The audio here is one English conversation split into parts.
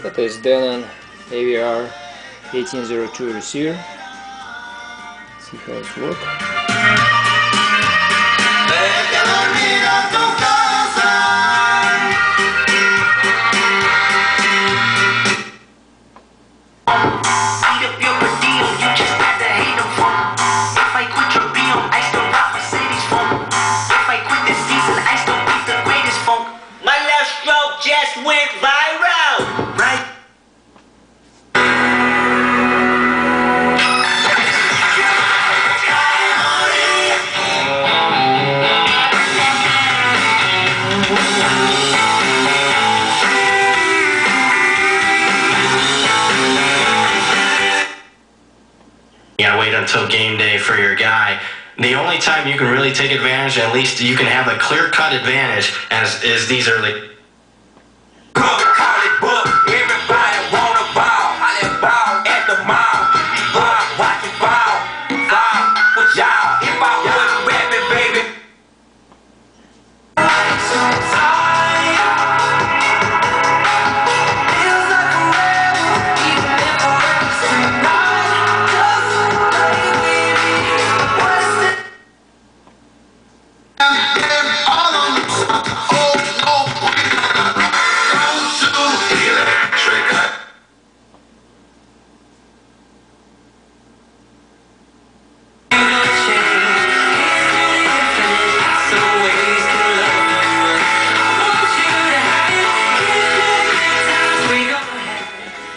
That is DENON-AVR-1802 receiver. See how it works. Just went viral, right? You gotta wait until game day for your guy. The only time you can really take advantage, at least you can have a clear-cut advantage, is these early.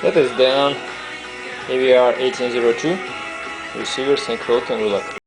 That is DENON-AVR-1802 receiver. Thank you all and good luck.